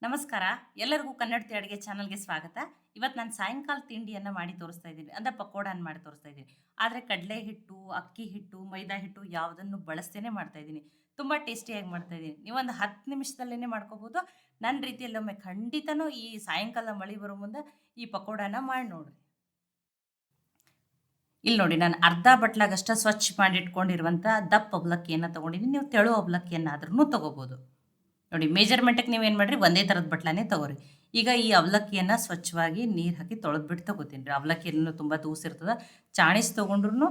ನಮಸ್ಕಾರ. ಎಲ್ಲರಿಗೂ ಕನ್ನಡತಿ ಅಡುಗೆ ಚಾನಲ್‌ಗೆ ಸ್ವಾಗತ. ಇವತ್ತು ನಾನು ಸಾಯಂಕಾಲ ತಿಂಡಿಯನ್ನ ಮಾಡಿ ತೋರಿಸ್ತಾ ಇದ್ದೀನಿ. ಅಂದ್ರೆ ಪಕೋಡಾನ ಮಾಡಿ ತೋರಿಸ್ತಾ ಇದ್ದೀನಿ. ಆದರೆ ಕಡಲೆ ಹಿಟ್ಟು, ಅಕ್ಕಿ ಹಿಟ್ಟು, ಮೈದಾ ಹಿಟ್ಟು ಯಾವುದನ್ನು ಬಳಸ್ದೇನೆ ಮಾಡ್ತಾ ಇದ್ದೀನಿ. ತುಂಬಾ ಟೇಸ್ಟಿಯಾಗಿ ಮಾಡ್ತಾ ಇದ್ದೀನಿ. ನೀವೊಂದು 10 ನಿಮಿಷದಲ್ಲೇನೆ ಮಾಡ್ಕೋಬಹುದು. ನನ್ನ ರೀತಿಯಲ್ಲಿ ಒಮ್ಮೆ ಖಂಡಿತನೂ ಈ ಸಾಯಂಕಾಲ ಮಳೆ ಬರೋ ಮುಂದೆ ಈ ಪಕೋಡಾನ ಮಾಡಿ ನೋಡ್ರಿ. ಇಲ್ಲಿ ನೋಡಿ ನಾನು ಅರ್ಧ ಬಟ್ಲಾಗಷ್ಟ ಸ್ವಚ್ಛ ಮಾಡಿಟ್ಕೊಂಡಿರುವಂಥ ದಪ್ಪ ಅವಲಕ್ಕಿಯನ್ನ ತಗೊಂಡಿದ್ದೀನಿ. ನೀವು ತೆಳು ಅವಲಕ್ಕಿಯನ್ನಾದ್ರೂ ತಗೋಬಹುದು. ನೋಡಿ ಮೆಜರ್ಮೆಂಟಿಗೆ ನೀವೇನು ಮಾಡಿರಿ ಒಂದೇ ಥರದ ಬಟ್ಲಾನೇ ತಗೋರಿ. ಈಗ ಈ ಅವಲಕ್ಕಿಯನ್ನು ಸ್ವಚ್ಛವಾಗಿ ನೀರು ಹಾಕಿ ತೊಳೆದ್ಬಿಟ್ಟು ತಗೋತೀನಿ ರೀ. ಅವಲಕ್ಕಿಯನ್ನು ತುಂಬ ತೂಸಿರ್ತದೆ. ಚಾಣಿಸ್ ತೊಗೊಂಡ್ರು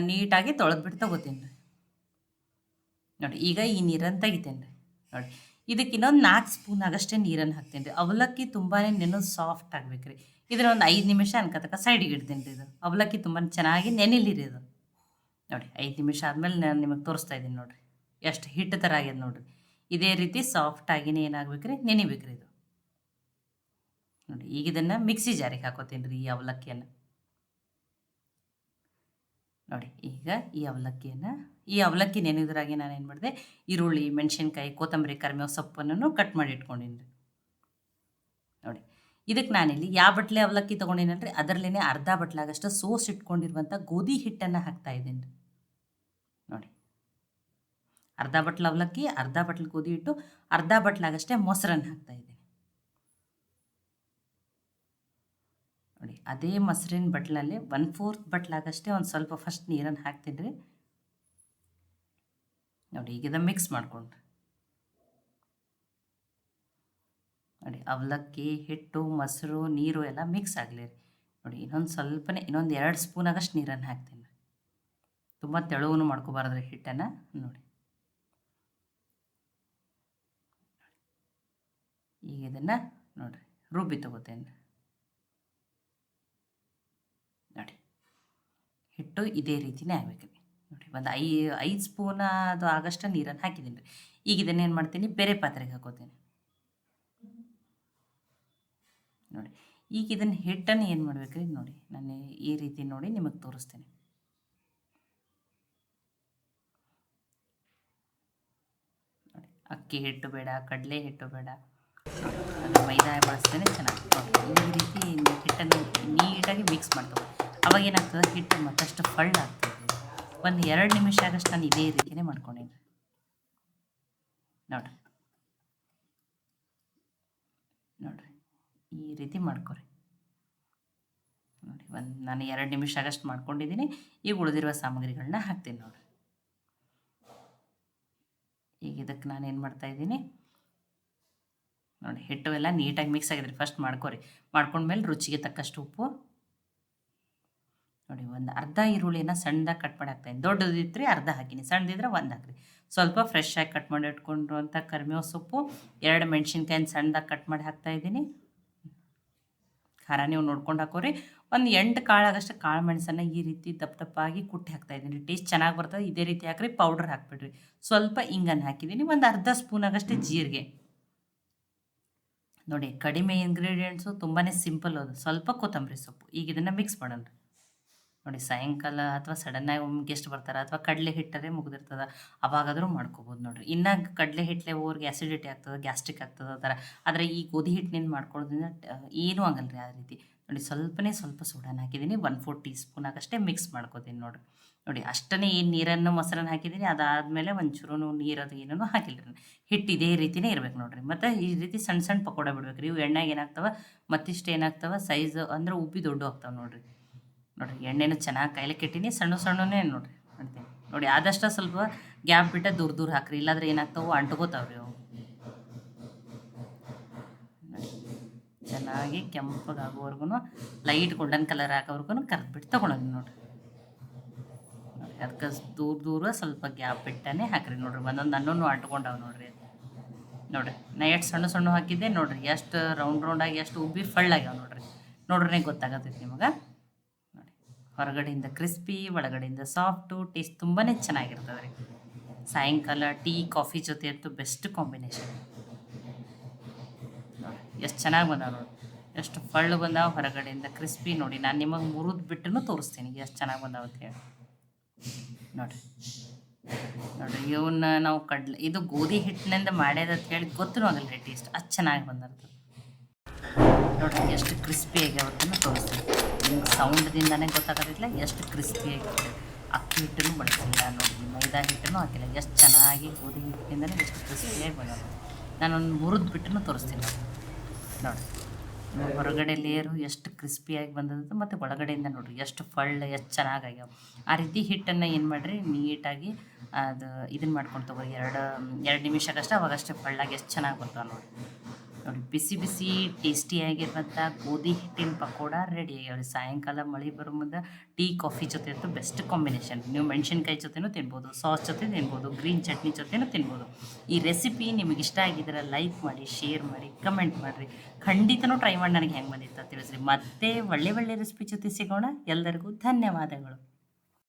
ನೀಟಾಗಿ ತೊಳೆದ್ಬಿಟ್ಟು ತಗೋತೀನಿ ರೀ. ನೋಡಿ ಈಗ ಈ ನೀರನ್ನು ತೆಗಿತೇನೆ ರೀ. ನೋಡಿ ಇದಕ್ಕೆ ಇನ್ನೊಂದು 4 ಸ್ಪೂನ್ ಆಗಷ್ಟೇ ನೀರನ್ನು ಹಾಕ್ತೀನಿ ರೀ. ಅವಲಕ್ಕಿ ತುಂಬಾ ನೆನೆದು ಸಾಫ್ಟ್ ಆಗ್ಬೇಕು ರೀ. ಇದನ್ನ ಒಂದು 5 ನಿಮಿಷ ಅನ್ಕತಕ್ಕ ಸೈಡಿಗೆ ಇಡ್ತೀನಿ ರೀ. ಇದು ಅವಲಕ್ಕಿ ತುಂಬ ಚೆನ್ನಾಗಿ ನೆನಿಲಿ ರೀ ಇದು. ನೋಡಿ 5 ನಿಮಿಷ ಆದಮೇಲೆ ನಾನು ನಿಮಗೆ ತೋರಿಸ್ತಾ ಇದ್ದೀನಿ ನೋಡಿರಿ. ಎಷ್ಟು ಹಿಟ್ಟು ಥರ ಆಗ್ಯದ ನೋಡಿರಿ. ಇದೇ ರೀತಿ ಸಾಫ್ಟಾಗಿನೇ ಏನಾಗ್ಬೇಕು ರೀ ನೆನಿಬೇಕು ರೀ ಇದು. ನೋಡಿ ಈಗ ಇದನ್ನು ಮಿಕ್ಸಿ ಜಾರಿಗೆ ಹಾಕೋತೀನಿ ರೀ ಈ ಅವಲಕ್ಕಿಯನ್ನು. ನೋಡಿ ಈಗ ಈ ಅವಲಕ್ಕಿ ನೆನೆದ್ರಾಗೆ ನಾನು ಏನು ಮಾಡಿದೆ, ಈರುಳ್ಳಿ, ಮೆಣಸಿನ್ಕಾಯಿ, ಕೊತ್ತಂಬರಿ, ಕರಿಬೇವು ಸೊಪ್ಪನ್ನು ಕಟ್ ಮಾಡಿ ಇಟ್ಕೊಂಡಿನಿ ರೀ. ನೋಡಿ ಇದಕ್ಕೆ ನಾನಿಲ್ಲಿ ಯಾವ ಬಟ್ಲೆ ಅವಲಕ್ಕಿ ತೊಗೊಂಡಿನಲ್ರಿ ಅದರಲ್ಲೇ ಅರ್ಧ ಬಟ್ಲಾಗಷ್ಟು ಸೋಸ್ ಇಟ್ಕೊಂಡಿರುವಂಥ ಗೋಧಿ ಹಿಟ್ಟನ್ನು ಹಾಕ್ತಾ ಇದ್ದೀನಿ ರೀ. ನೋಡಿ ಅರ್ಧ ಬಟ್ಲು ಅವಲಕ್ಕಿ, ಅರ್ಧ ಬಟ್ಲು ಗೋಧಿ ಹಿಟ್ಟು, ಅರ್ಧ ಬಟ್ಲಾಗಷ್ಟೇ ಮೊಸರನ್ನು ಹಾಕ್ತಾ ಇದ್ದೀನಿ. ನೋಡಿ ಅದೇ ಮೊಸರಿನ ಬಟ್ಲಲ್ಲಿ 1/4 ಬಟ್ಲಾಗಷ್ಟೇ ಒಂದು ಸ್ವಲ್ಪ ಫಸ್ಟ್ ನೀರನ್ನು ಹಾಕ್ತೀನಿ ರೀ. ನೋಡಿ ಈಗ ಇದನ್ನು ಮಿಕ್ಸ್ ಮಾಡ್ಕೊಂಡ್ರಿ. ನೋಡಿ ಅವಲಕ್ಕಿ ಹಿಟ್ಟು, ಮೊಸರು, ನೀರು ಎಲ್ಲ ಮಿಕ್ಸ್ ಆಗಲಿ ರೀ. ನೋಡಿ ಇನ್ನೊಂದು 2 ಸ್ಪೂನ್ ಆಗಷ್ಟು ನೀರನ್ನು ಹಾಕ್ತೀನಿ ರೀ. ತುಂಬ ತೆಳುವೂ ಮಾಡ್ಕೋಬಾರ್ದು ರೀ ಹಿಟ್ಟನ್ನು. ನೋಡಿ ಈಗ ಇದನ್ನು ನೋಡಿರಿ ರುಬ್ಬಿ ತೊಗೋತೇನೆ ರೀ. ನೋಡಿ ಹಿಟ್ಟು ಇದೇ ರೀತಿಯೇ ಆಗ್ಬೇಕು ರೀ. ನೋಡಿ ಒಂದು 5 ಸ್ಪೂನ್ ಅದು ಆಗಷ್ಟು ನೀರನ್ನು ಹಾಕಿದ್ದೀನಿ ರೀ. ಈಗ ಇದನ್ನೇನು ಮಾಡ್ತೀನಿ, ಬೇರೆ ಪಾತ್ರೆಗೆ ಹಾಕೋತೀನಿ. ನೋಡಿ ಈಗ ಇದನ್ನು ಹಿಟ್ಟನ್ನು ಏನು ಮಾಡ್ಬೇಕು ರೀ, ನೋಡಿ ನಾನು ಈ ರೀತಿ ನೋಡಿ ನಿಮಗೆ ತೋರಿಸ್ತೇನೆ. ನೋಡಿ ಅಕ್ಕಿ ಹಿಟ್ಟು ಬೇಡ, ಕಡಲೆ ಹಿಟ್ಟು ಬೇಡ, ಅದು ಮೈದಾ ಬಳಸ್ತೇನೆ ಚೆನ್ನಾಗಿ. ನೋಡಿ ಈ ರೀತಿ ಹಿಟ್ಟನ್ನು ನೀಟಾಗಿ ಮಿಕ್ಸ್ ಮಾಡ್ತೇವೆ. ಅವಾಗ ಏನಾಗ್ತದೆ, ಹಿಟ್ಟು ಮತ್ತಷ್ಟು ಆಗ್ತದೆ. ಒಂದು 2 ನಿಮಿಷ ಆಗಷ್ಟು ನಾನು ಇದೇ ರೀತಿಯೇ ಮಾಡ್ಕೊಂಡೇನಿ. ನೋಡಿರಿ ಈ ರೀತಿ ಮಾಡ್ಕೊರಿ. ನೋಡಿ ನಾನು 2 ನಿಮಿಷ ಆಗಷ್ಟು ಮಾಡ್ಕೊಂಡಿದ್ದೀನಿ. ಈಗ ಉಳಿದಿರುವ ಸಾಮಗ್ರಿಗಳನ್ನ ಹಾಕ್ತೀನಿ ನೋಡಿರಿ. ಈಗ ಇದಕ್ಕೆ ನಾನು ಏನು ಮಾಡ್ತಾಯಿದ್ದೀನಿ, ನೋಡಿ ಹಿಟ್ಟು ಎಲ್ಲ ನೀಟಾಗಿ ಮಿಕ್ಸ್ ಆಗಿದ್ರಿ. ಫಸ್ಟ್ ಮಾಡ್ಕೊರಿ. ಮಾಡ್ಕೊಂಡ್ಮೇಲೆ ರುಚಿಗೆ ತಕ್ಕಷ್ಟು ಉಪ್ಪು. ನೋಡಿ ಒಂದು ಅರ್ಧ ಈರುಳ್ಳಿನ ಸಣ್ಣದಾಗಿ ಕಟ್ ಮಾಡಿ ಹಾಕ್ತಾಯಿದ್ದೀನಿ. ದೊಡ್ಡದಿದ್ರೆ ಅರ್ಧ ಹಾಕಿನಿ, ಸಣ್ಣದಿದ್ರೆ 1 ಹಾಕ್ರಿ. ಸ್ವಲ್ಪ ಫ್ರೆಶ್ ಆಗಿ ಕಟ್ ಮಾಡಿ ಇಟ್ಕೊಂಡಿರುವಂಥ ಕರಿಬೇವು ಸೊಪ್ಪು, 2 ಮೆಣಸಿನ್ಕಾಯಿನ ಸಣ್ಣದಾಗಿ ಕಟ್ ಮಾಡಿ ಹಾಕ್ತಾಯಿದ್ದೀನಿ. ಖಾರ ನೀವು ನೋಡ್ಕೊಂಡು ಹಾಕೋರಿ. ಒಂದು 8 ಕಾಳಾಗಷ್ಟು ಕಾಳು ಮೆಣಸನ್ನು ಈ ರೀತಿ ದಪ್ಪ ದಪ್ಪಾಗಿ ಕುಟ್ಟಿ ಹಾಕ್ತಾಯಿದ್ದೀನಿ. ಟೇಸ್ಟ್ ಚೆನ್ನಾಗಿ ಬರ್ತದೆ. ಇದೇ ರೀತಿ ಹಾಕ್ರಿ. ಪೌಡ್ರ್ ಹಾಕ್ಬಿಡ್ರಿ. ಸ್ವಲ್ಪ ಇಂಗನ್ನು ಹಾಕಿದ್ದೀನಿ. ಒಂದು ಅರ್ಧ ಸ್ಪೂನ್ ಆಗಷ್ಟೇ ಜೀರಿಗೆ. ನೋಡಿ ಕಡಿಮೆ ಇಂಗ್ರೀಡಿಯೆಂಟ್ಸು, ತುಂಬಾ ಸಿಂಪಲ್ ಅದು. ಸ್ವಲ್ಪ ಕೊತ್ತಂಬರಿ ಸೊಪ್ಪು. ಈಗ ಇದನ್ನು ಮಿಕ್ಸ್ ಮಾಡೋಣ. ನೋಡಿ ಸಾಯಂಕಾಲ ಅಥವಾ ಸಡನ್ನಾಗಿ ಗೆಸ್ಟ್ ಬರ್ತಾರೆ, ಅಥವಾ ಕಡಲೆ ಹಿಟ್ಟರೆ ಮುಗಿದಿರ್ತದೆ, ಅವಾಗಾದರೂ ಮಾಡ್ಕೋಬೋದು ನೋಡಿರಿ. ಇನ್ನು ಕಡಲೆ ಹಿಟ್ಟಲೆ ಹೋಗೋರಿಗೆ ಆ್ಯಸಿಡಿಟಿ ಆಗ್ತದೆ, ಗ್ಯಾಸ್ಟ್ರಿಕ್ ಆಗ್ತದೆ ಆ ಥರ. ಆದರೆ ಈ ಗೋಧಿ ಹಿಟ್ಟಿನಿಂದ ಮಾಡ್ಕೊಳ್ಳೋದ್ರಿಂದ ಏನೂ ಆಗಲ್ಲ ರೀ ಆ ರೀತಿ. ನೋಡಿ ಸ್ವಲ್ಪ ಸೋಡಾನ ಹಾಕಿದ್ದೀನಿ. 1/4 ಟೀ ಸ್ಪೂನ್ ಆಗಷ್ಟೇ ಮಿಕ್ಸ್ ಮಾಡ್ಕೋತೀನಿ ನೋಡಿರಿ. ನೋಡಿ ಅಷ್ಟೇ ಏನು ನೀರನ್ನು ಮೊಸರನ್ನು ಹಾಕಿದ್ದೀನಿ. ಅದಾದಮೇಲೆ ಒಂಚೂರು ನೀರದು ಏನೂ ಹಾಕಿಲ್ಲ ರೀ. ಹಿಟ್ಟು ಇದೇ ರೀತಿಯೇ ಇರ್ಬೇಕು ನೋಡಿರಿ. ಮತ್ತು ಈ ರೀತಿ ಸಣ್ಣ ಸಣ್ಣ ಪಕೋಡ ಬಿಡ್ಬೇಕು ರೀ. ಇವು ಎಣ್ಣೆಗೆ ಏನಾಗ್ತವೆ, ಮತ್ತಿಷ್ಟು ಏನಾಗ್ತವೆ, ಸೈಜ್ ಅಂದರೆ ಉಬ್ಬಿ ದೊಡ್ಡ ಆಗ್ತವೆ ನೋಡಿರಿ. ಎಣ್ಣೆನೂ ಚೆನ್ನಾಗಿ ಕಾಯ್ಲಿಕ್ಕೆ ಇಟ್ಟೀನಿ. ಸಣ್ಣನೇ ನೋಡಿರಿ ಮಾಡ್ತೀನಿ. ನೋಡಿ ಆದಷ್ಟು ಸ್ವಲ್ಪ ಗ್ಯಾಪ್ ಬಿಟ್ಟು ದೂರ ಹಾಕ್ರಿ. ಇಲ್ಲಾಂದ್ರೆ ಏನಾಗ್ತಾವೆ, ಅಂಟ್ಕೋತಾವ್ರಿ ಅವು. ಚೆನ್ನಾಗಿ ಕೆಂಪಗಾಗೋವರೆಗೂ, ಲೈಟ್ ಗೋಲ್ಡನ್ ಕಲರ್ ಆಗೋವರೆಗೂ ಕರೆದ್ಬಿಟ್ಟು ತೊಗೊಳೋದು ನೋಡಿರಿ. ಅದಕ್ಕೆ ದೂರ ಸ್ವಲ್ಪ ಗ್ಯಾಪ್ ಬಿಟ್ಟನೇ ಹಾಕ್ರಿ. ನೋಡಿರಿ ಒಂದೊಂದು ಅನ್ನೂ ಅಂಟ್ಕೊಂಡವು ನೋಡಿರಿ. ನೋಡಿರಿ ನಾ ಎಷ್ಟು ಸಣ್ಣ ಹಾಕಿದ್ದೆ ನೋಡಿರಿ. ಎಷ್ಟು ರೌಂಡಾಗಿ ಎಷ್ಟು ಉಬ್ಬಿ ಫಳ್ಳಾಗ್ಯಾವ ನೋಡ್ರಿ ಗೊತ್ತಾಗತ್ತೈತಿ ನಿಮಗೆ. ನೋಡಿ ಹೊರಗಡೆಯಿಂದ ಕ್ರಿಸ್ಪಿ, ಒಳಗಡೆಯಿಂದ ಸಾಫ್ಟು, ಟೇಸ್ಟ್ ತುಂಬಾ ಚೆನ್ನಾಗಿರ್ತದೆ ರೀ. ಸಾಯಂಕಾಲ ಟೀ ಕಾಫಿ ಜೊತೆ ಅಂತೂ ಬೆಸ್ಟ್ ಕಾಂಬಿನೇಷನ್. ನೋಡಿ ಎಷ್ಟು ಚೆನ್ನಾಗಿ ಬಂದಾವೆ ನೋಡಿ. ಎಷ್ಟು ಫಳ್ಳು ಬಂದಾವೆ, ಹೊರಗಡೆಯಿಂದ ಕ್ರಿಸ್ಪಿ. ನೋಡಿ ನಾನು ನಿಮಗೆ ಮುರಿದು ಬಿಟ್ಟು ತೋರಿಸ್ತೀನಿ ಎಷ್ಟು ಚೆನ್ನಾಗಿ ಬಂದಾವೆ ಅಂತ ಹೇಳಿ. ನೋಡಿರಿ ನೋಡಿರಿ ಇವನ್ನ ನಾವು ಇದು ಗೋಧಿ ಹಿಟ್ಟಿನಿಂದ ಮಾಡ್ಯದ ಅಂತ ಹೇಳಿ ಗೊತ್ತೂ ಆಗಲ್ಲ ರೀ ಟೇಸ್ಟ್ ಅಷ್ಟು ಚೆನ್ನಾಗಿ ಬಂದಿರ್ತದೆ. ನೋಡಿರಿ ಎಷ್ಟು ಕ್ರಿಸ್ಪಿ ಆಗ್ಯಾವತ್ತನ್ನು ತೋರಿಸ್ತೀನಿ ನಿಮ್ಗೆ ಸೌಂಡ್ದಿಂದನೇ ಗೊತ್ತಾಗೋದಿಲ್ಲ ಎಷ್ಟು ಕ್ರಿಸ್ಪಿ ಆಗಿರ್ತದೆ. ಅಕ್ಕಿ ಹಿಟ್ಟನ್ನು ಬಳಸಿಲ್ಲ ನೋಡಿರಿ, ಮೈದಾ ಹಿಟ್ಟನ್ನು ಹಾಕಿಲ್ಲ, ಎಷ್ಟು ಚೆನ್ನಾಗಿ ಗೋಧಿ ಹಿಟ್ಟಿನಿಂದನೇ ಎಷ್ಟು ಕ್ರಿಸ್ಪಿಯಾಗಿ ಬಂದದ್ದು. ನಾನೊಂದು ಮುರಿದು ಬಿಟ್ಟು ತೋರಿಸ್ತೀನಿ ನೋಡಿ. ಹೊರಗಡೆ ಲೇಯರು ಎಷ್ಟು ಕ್ರಿಸ್ಪಿಯಾಗಿ ಬಂದದ್ದು ಮತ್ತು ಒಳಗಡೆಯಿಂದ ನೋಡಿರಿ ಎಷ್ಟು ಎಷ್ಟು ಚೆನ್ನಾಗಾಗ್ಯಾವ. ಆ ರೀತಿ ಹಿಟ್ಟನ್ನು ಏನು ಮಾಡಿರಿ ನೀಟಾಗಿ ಅದು ಇದನ್ನು ಮಾಡ್ಕೊಂಡು ತೊಗೊರಿ, ಎರಡು ನಿಮಿಷಕ್ಕಷ್ಟೇ ಅವಾಗಷ್ಟೇ ಫಳ್ಳಾಗಿ ಎಷ್ಟು ಚೆನ್ನಾಗಿ ಬರ್ತಾವೆ ನೋಡಿ. ಬಿಸಿ ಬಿಸಿ ಟೇಸ್ಟಿಯಾಗಿರುವಂಥ ಗೋಧಿ ಹಿಟ್ಟಿನ ಪಕೋಡ ರೆಡಿ ಆಗ್ಯಾವ್ರಿ. ಸಾಯಂಕಾಲ ಮಳೆ ಬರೋ ಮುಂದೆ ಟೀ ಕಾಫಿ ಜೊತೆ ಅಂತೂ ಬೆಸ್ಟ್ ಕಾಂಬಿನೇಷನ್. ನೀವು ಮೆಣಸಿನ್ಕಾಯಿ ಜೊತೆನೂ ತಿನ್ಬೋದು, ಸಾಸ್ ಜೊತೆ ತಿನ್ಬೋದು, ಗ್ರೀನ್ ಚಟ್ನಿ ಜೊತೆನೂ ತಿನ್ಬೋದು. ಈ ರೆಸಿಪಿ ನಿಮಗೆ ಇಷ್ಟ ಆಗಿದ್ರೆ ಲೈಕ್ ಮಾಡಿ, ಶೇರ್ ಮಾಡಿ, ಕಮೆಂಟ್ ಮಾಡಿರಿ. ಖಂಡಿತನೂ ಟ್ರೈ ಮಾಡಿ ನನಗೆ ಹೆಂಗೆ ಬಂದಿತ್ತು ತಿಳಿಸ್ರಿ. ಮತ್ತೆ ಒಳ್ಳೆ ರೆಸಿಪಿ ಜೊತೆ ಸಿಗೋಣ. ಎಲ್ಲರಿಗೂ ಧನ್ಯವಾದಗಳು.